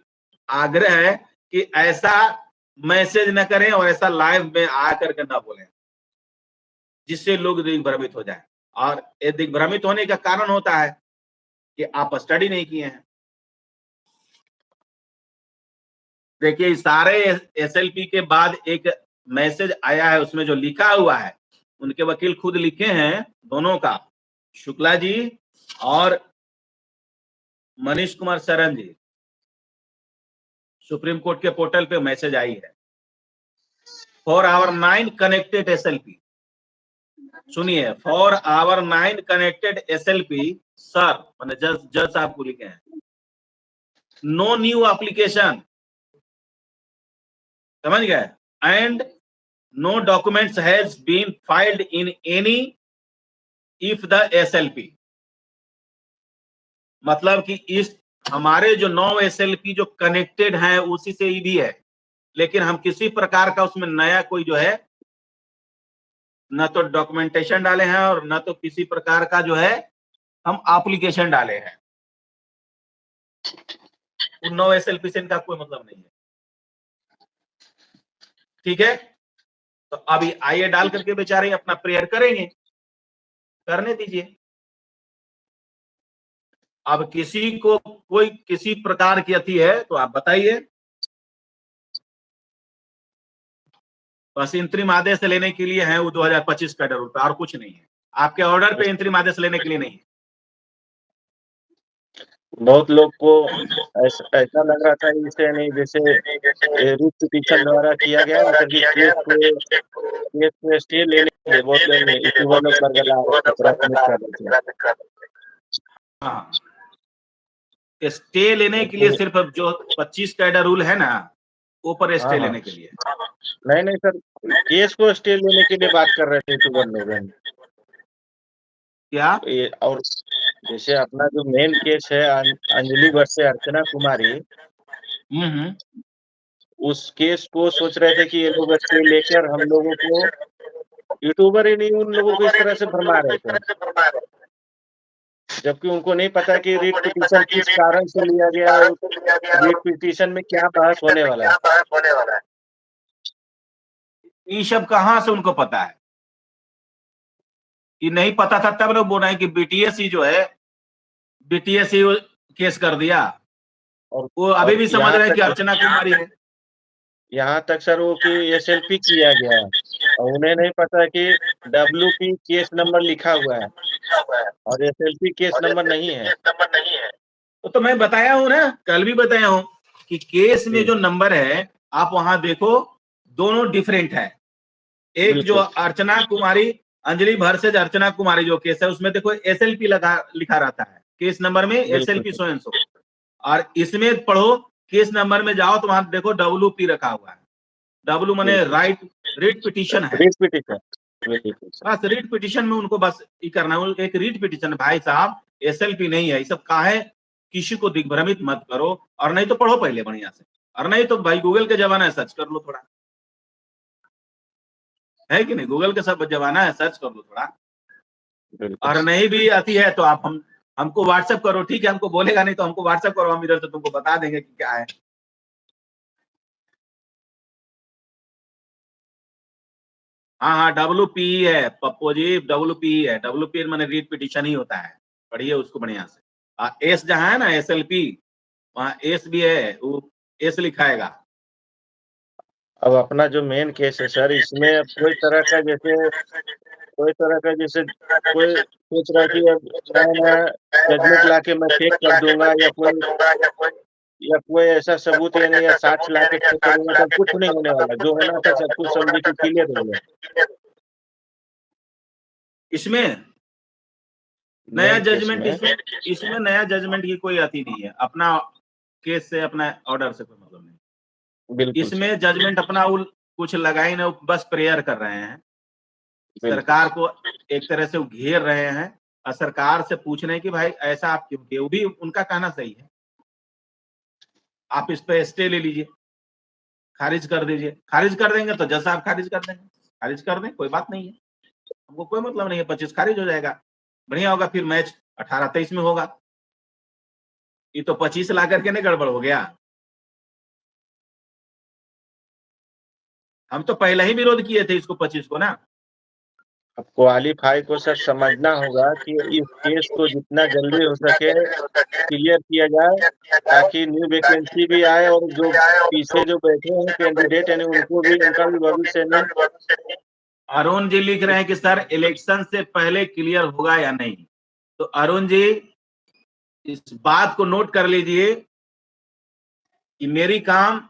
आग्रह है कि ऐसा मैसेज न करें और ऐसा लाइव में आकर के ना बोलें जिससे लोग दिग्भ्रमित हो जाए। और ये दिग्भ्रमित होने का कारण होता है कि आप स्टडी नहीं किए हैं। देखिए सारे एसएलपी के बाद एक मैसेज आया है, उसमें जो लिखा हुआ है उनके वकील खुद लिखे हैं दोनों का, शुक्ला जी और मनीष कुमार शरण जी। सुप्रीम कोर्ट के पोर्टल पे मैसेज आई है फॉर आवर 9 कनेक्टेड एसएलपी। सुनिए, for our 9 connected SLP sir, मैंने जज साहब को लिखे हैं, नो न्यू एप्लीकेशन, समझ गए, and no documents has been filed in any of the SLP. मतलब कि इस हमारे जो 9 एसएलपी जो कनेक्टेड हैं उसी से ही भी है, लेकिन हम किसी प्रकार का उसमें नया कोई जो है न तो डॉक्यूमेंटेशन डाले हैं और न तो किसी प्रकार का जो है हम एप्लीकेशन डाले हैं। उन 9 एसएलपी से इनका कोई मतलब नहीं है। ठीक है, तो अभी आइए डाल करके बेचारे अपना प्रेयर करेंगे, करने दीजिए। अब किसी को कोई किसी प्रकार की अति है तो आप बताइए। बस इंतरिम आदेश लेने के लिए है वो 2025 का रूल पे, और कुछ नहीं है। आपके ऑर्डर पे इंतरिम आदेश लेने के लिए नहीं है। बहुत लोग को ऐसा लग रहा था इसे नहीं, जैसे रिट पिटीशन द्वारा किया गया ना, क्योंकि केस को स्टे लेने के लिए बहुत लोग यूट्यूबर लोग बरगला कर रहे थे। हाँ, स्टे लेने के लिए सिर्फ जो 25 का रूल है ना, वो पर स्टे लेने के लिए। नहीं सर, केस को स्टे लेने के लिए बात कर रहे थे यूट्यूबर लोग। क्या? और जैसे अपना जो मेन केस है अंजलि वर्सेस अर्चना कुमारी, उस केस को सोच रहे थे कि ये लोग स्टे लेकर हम लोगों को, यूट्यूबर ही नहीं उन लोगों को इस तरह से भरमा रहे थे, जबकि उनको नहीं पता कि रिट पिटीशन किस कारण से लिया गया और रिट पिटीशन में क्या बहस होने वाला है। ये सब कहां से उनको पता है? कि नहीं पता था तब लोग बोल रहे हैं कि बीटीएस ही जो है, बीटीएस ही केस कर दिया, और वो अभी भी समझ रहे हैं कि अर्चना कुमारी है। यहाँ तक सर वो कि एसएलपी किया गया और उन्हें नहीं पता कि डब्ल्यूपी केस नंबर लिखा हुआ है और एसएलपी केस नंबर नहीं है। तो मैं बताया हूं ना, कल भी बताया हूं कि केस में जो नंबर है आप वहां देखो, दोनों डिफरेंट है। एक जो अर्चना कुमारी अंजलि वर्सेस अर्चना कुमारी जो केस है उसमें देखो एसएलपी लिखा रहता है केस नंबर में, एसएलपी सो एंड सो। और इसमें पढ़ो केस नंबर में जाओ तो वहां देखो डब्ल्यूपी रखा हुआ है। डब्ल्यू माने रिट पिटीशन है। बस रिट पिटीशन में उनको बस ये करना है, एक रिट पिटीशन। भाई साहब एसएलपी नहीं है, ये सब काहे, किसी को दिग्भ्रमित मत करो। और नहीं तो पढ़ो पहले बढ़िया से, और नहीं तो भाई गूगल के जमाना है, सर्च कर लो थोड़ा, है कि नहीं? गूगल के सब जमाना है, सर्च कर लो थोड़ा। और नहीं भी आती है तो आप हमको व्हाट्सएप करो, ठीक है? हमको बोलेगा नहीं तो हमको व्हाट्सएप करो, हम इधर से तुमको बता देंगे कि क्या है। हाँ WP है पप्पू जी, WP है। WP माने रीट पिटीशन ही होता है, पढ़िए उसको बढ़िया से। एस जहाँ है ना SLP, वहाँ एस भी है, वो एस लिखाएगा। अब अपना जो मेन केस है सर, इसमें कोई तरह का जैसे कोई सोच रहा है कि अब मैं जजमेंट लाके मैं फेक कर दूंगा या कोई ऐसा सबूत या साक्ष्य लाके फेक करूंगा, तो कुछ नहीं होने वाला। जो होना था सब कुछ समझे कि क्लियर हो गया। इसमें नया जजमेंट, इसमें नया जजमेंट की कोई अति नहीं है। अपना केस से, अपना ऑर्डर से कोई मतलब नहीं। इसमें जजमेंट अपना कुछ लगाई ना, बस प्रेयर कर रहे हैं सरकार को एक तरह से वो घेर रहे हैं और सरकार से पूछ रहे हैं कि भाई ऐसा आप क्यों किए। वो भी उनका कहना सही है, आप इस पे स्टे ले लीजिए, खारिज कर दीजिए। खारिज कर देंगे तो जज साहब खारिज कर देंगे, खारिज कर दें, कोई बात नहीं है, हमको कोई मतलब नहीं है, 25 खारिज हो जाएगा, बढ़िया होगा। फिर मैच 18-23 में होगा। ये तो 25 ला करके नहीं गड़बड़ हो गया। हम तो पहले ही विरोध किए थे इसको 25 को ना। अब क्वालीफाई को सर समझना होगा कि इस केस को जितना जल्दी हो सके क्लियर किया जाए, ताकि न्यू वैकेंसी भी आए और जो पीछे जो बैठे हैं कैंडिडेट यानी उनको भी, उनका भी भविष्य में। अरुण जी लिख रहे हैं कि सर इलेक्शन से पहले क्लियर होगा या नहीं। तो अरुण जी इस बात को नोट कर लीजिए कि मेरी काम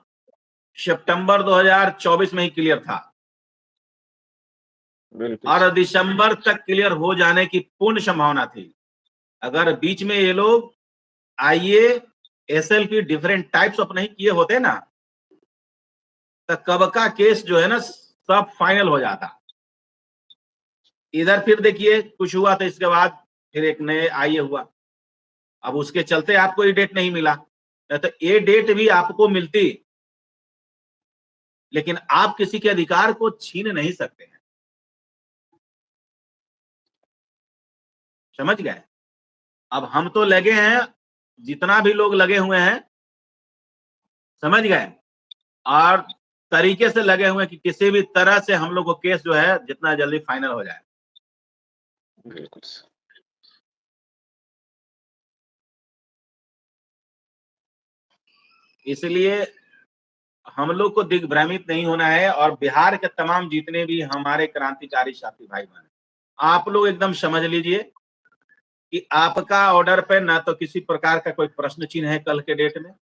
सितंबर 2024 में ही क्लियर था और दिसंबर तक क्लियर हो जाने की पूर्ण संभावना थी। अगर बीच में ये लोग आईए एसएलपी डिफरेंट टाइप्स ऑफ नहीं किए होते ना, तो कब का केस जो है ना सब फाइनल हो जाता। इधर फिर देखिए कुछ हुआ तो इसके बाद फिर एक नए आईए हुआ, अब उसके चलते आपको ये डेट नहीं मिला। तो ये डेट भी आपको मिलती, लेकिन आप किसी के अधिकार को छीन नहीं सकते हैं, समझ गए। अब हम तो लगे हैं, जितना भी लोग लगे हुए हैं, समझ गए, और तरीके से लगे हुए हैं कि किसी भी तरह से हम लोग को केस जो है जितना जल्दी फाइनल हो जाए। बिल्कुल। इसलिए हम लोग को दिग्भ्रमित नहीं होना है, और बिहार के तमाम जितने भी हमारे क्रांतिकारी साथी भाई बहन, आप लोग एकदम समझ लीजिए कि आपका ऑर्डर पे ना तो किसी प्रकार का कोई प्रश्न चिन्ह है कल के डेट में।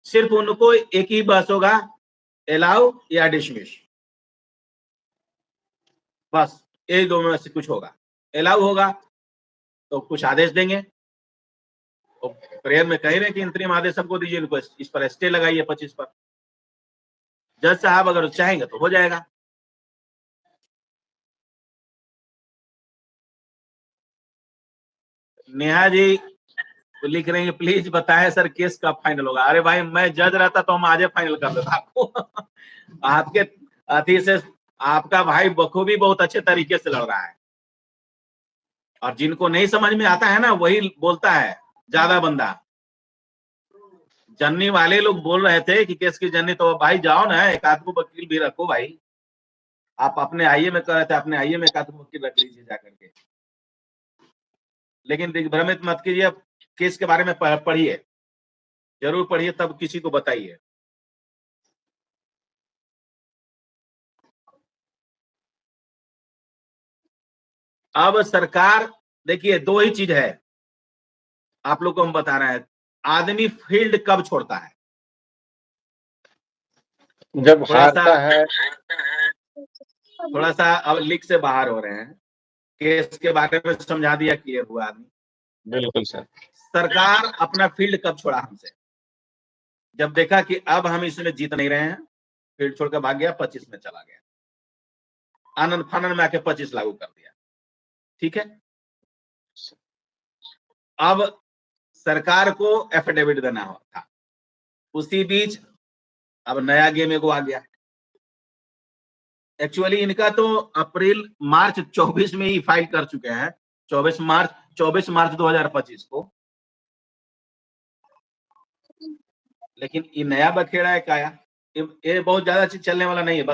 सिर्फ उनको एक ही बहस होगा, अलाउ या डिसमिस, बस यही दो में से कुछ होगा। अलाउ होगा तो कुछ आदेश देंगे, तो प्रेयर में कह रहे हैं कि अंतरिम आदेश सबको दीजिए, इनको इस पर स्टे लगाइए 25 पर। जज साहब अगर चाहेंगे तो हो जाएगा। नेहा जी तो लिख रहे हैं प्लीज बताएं सर केस कब फाइनल होगा। अरे भाई मैं जज रहता तो हम आज फाइनल कर देता आपको। आपके अति से आपका भाई बखूबी बहुत अच्छे तरीके से लड़ रहा है, और जिनको नहीं समझ में आता है ना वही बोलता है ज्यादा बंदा। जननी वाले लोग बोल रहे थे कि केस की जननी, तो भाई जाओ ना एक आध को वकील भी रखो भाई। आप अपने आईए में कर रहे थे, अपने आईए में एक आध को वकील रख लीजिए जाकर के। लेकिन दिग्भ्रमित मत कीजिए, केस के बारे में पढ़िए, जरूर पढ़िए, तब किसी को बताइए। अब सरकार देखिए दो ही चीज है आप लोग को हम बता रहे हैं, आदमी फील्ड कब छोड़ता है, जब हारता है। थोड़ा सा अब लीक से बाहर हो रहे हैं, केस के बारे में समझा दिया, क्लियर हुआ आदमी। बिल्कुल सर। सरकार अपना फील्ड कब छोड़ा हमसे, जब देखा कि अब हम इसमें जीत नहीं रहे हैं, फील्ड छोड़कर भाग गया, 25 में चला गया, आनंद फानंद में आके 25 लागू कर दिया। ठीक है, अब सरकार को एफिडेविट देना था, उसी बीच अब नया गेम एगो आ गया। एक्चुअली इनका तो अप्रैल मार्च 24 में ही फाइल कर चुके हैं, 24 मार्च 2025 को। लेकिन ये नया बखेड़ा है काया, ये बहुत ज्यादा चीज चलने वाला नहीं है।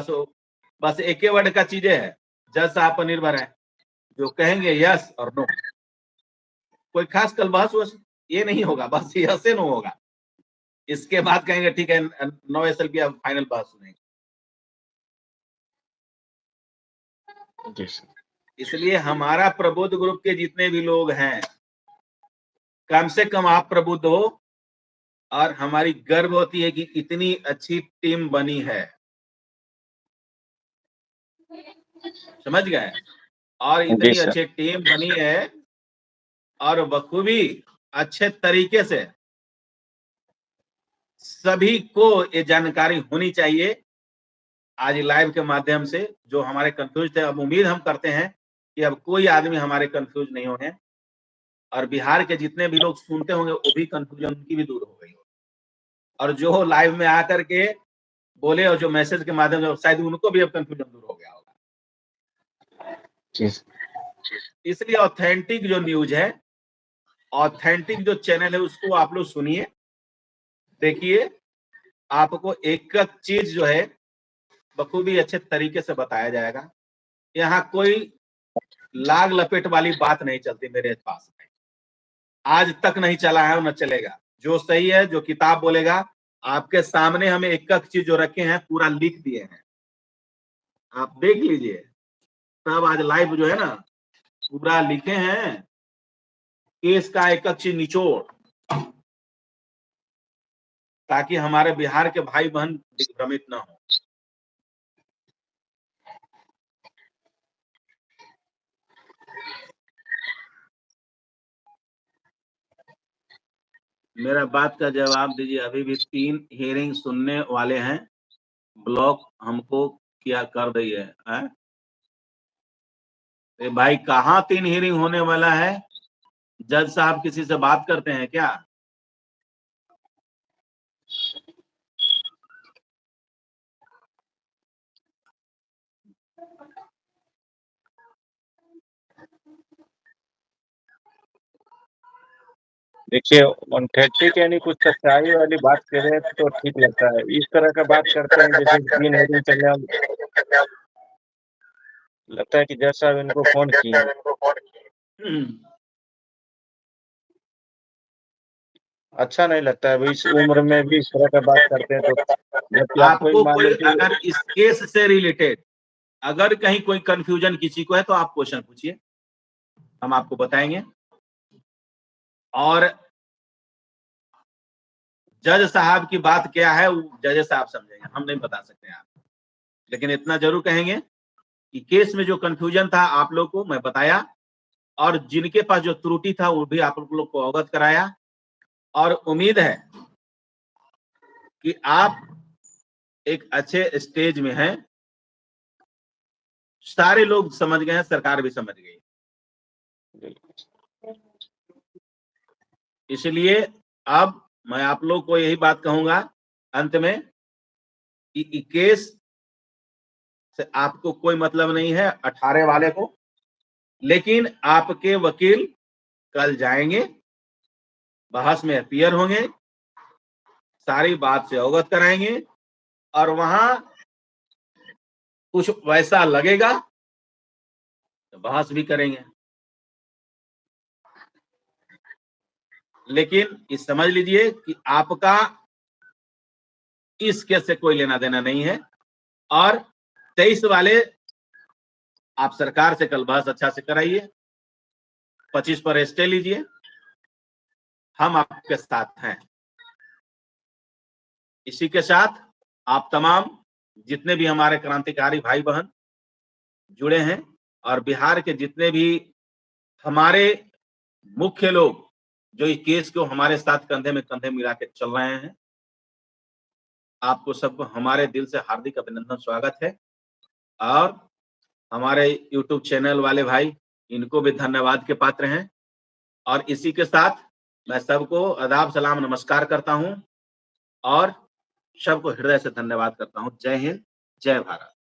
बस एक ही वर्ड का चीजें है, जज साहब पर निर्भर है, जो कहेंगे यस और नो। कोई खास कल बहस ये नहीं होगा, बस यस से नो होगा। इसके बाद कहेंगे ठीक है 9 SLP अब फाइनल बहस सुनेंगे। इसलिए हमारा प्रबुद्ध ग्रुप के जितने भी लोग हैं, कम से कम आप प्रबुद्ध हो, और हमारी गर्व होती है कि इतनी अच्छी टीम बनी है, समझ गए, और इतनी अच्छी टीम बनी है, और बखूबी अच्छे तरीके से सभी को ये जानकारी होनी चाहिए आज लाइव के माध्यम से जो हमारे कंफ्यूज थे, अब उम्मीद हम करते हैं कि अब कोई आदमी हमारे कंफ्यूज नहीं होंगे और बिहार के जितने भी लोग सुनते होंगे वो भी कंफ्यूजन उनकी भी दूर हो गई हो, और जो लाइव में आकर के बोले और जो मैसेज के माध्यम से शायद उनको भी अब कंफ्यूजन दूर हो गया होगा। इसलिए ऑथेंटिक जो न्यूज है, ऑथेंटिक जो चैनल है, उसको आप लोग सुनिए, देखिए, आपको एक एक चीज जो है बखूबी अच्छे तरीके से बताया जाएगा। यहाँ कोई लाग लपेट वाली बात नहीं चलती मेरे पास में, आज तक नहीं चला है और न चलेगा। जो सही है, जो किताब बोलेगा, आपके सामने हमें एक एक चीज जो रखे हैं पूरा लिख दिए हैं, आप देख लीजिए। तब आज लाइव जो है ना पूरा लिखे हैं, केस का एक एक चीज निचोड़, ताकि हमारे बिहार के भाई बहन भ्रमित ना हो। मेरा बात का जवाब दीजिए। अभी भी 3 हियरिंग सुनने वाले हैं, ब्लॉक हमको क्या कर रही है? भाई कहाँ 3 हियरिंग होने वाला है? जज साहब किसी से बात करते हैं क्या? देखिए, ऑथेंटिक यानी कुछ सच्चाई वाली बात करें तो ठीक लगता है। इस तरह का बात करते हैं जैसे 3 हेडिंग चल रहा, लगता है कि जज साहब इनको फोन किए। अच्छा नहीं लगता है, इस उम्र में भी इस तरह का बात करते हैं। तो जबकि आपको मान कोई लीजिए अगर इस केस से रिलेटेड अगर कहीं कोई कंफ्यूजन किसी को है तो आप क्वेश्चन पूछिए, हम आपको बताएंगे। और जज साहब की बात क्या है वो जज साहब समझेंगे, हम नहीं बता सकते हैं आप। लेकिन इतना जरूर कहेंगे कि केस में जो कंफ्यूजन था आप लोग को मैं बताया, और जिनके पास जो त्रुटि था वो भी आप लोग को अवगत कराया। और उम्मीद है कि आप एक अच्छे स्टेज में हैं, सारे लोग समझ गए हैं, सरकार भी समझ गई। इसलिए अब मैं आप लोग को यही बात कहूंगा अंत में कि केस से आपको कोई मतलब नहीं है 18 वाले को, लेकिन आपके वकील कल जाएंगे, बहस में अपीयर होंगे, सारी बात से अवगत कराएंगे, और वहां कुछ वैसा लगेगा तो बहस भी करेंगे। लेकिन इस समझ लीजिए कि आपका इस केस से कोई लेना देना नहीं है। और 23 वाले आप सरकार से कल बहस अच्छा से कराइए, 25 पर स्टे लीजिए, हम आपके साथ हैं। इसी के साथ आप तमाम जितने भी हमारे क्रांतिकारी भाई बहन जुड़े हैं और बिहार के जितने भी हमारे मुख्य लोग जो इस केस को हमारे साथ कंधे में कंधे मिला के चल रहे हैं, आपको सबको हमारे दिल से हार्दिक अभिनंदन, स्वागत है। और हमारे YouTube चैनल वाले भाई, इनको भी धन्यवाद के पात्र हैं। और इसी के साथ मैं सबको आदाब सलाम नमस्कार करता हूं और सबको हृदय से धन्यवाद करता हूं। जय हिंद, जय भारत।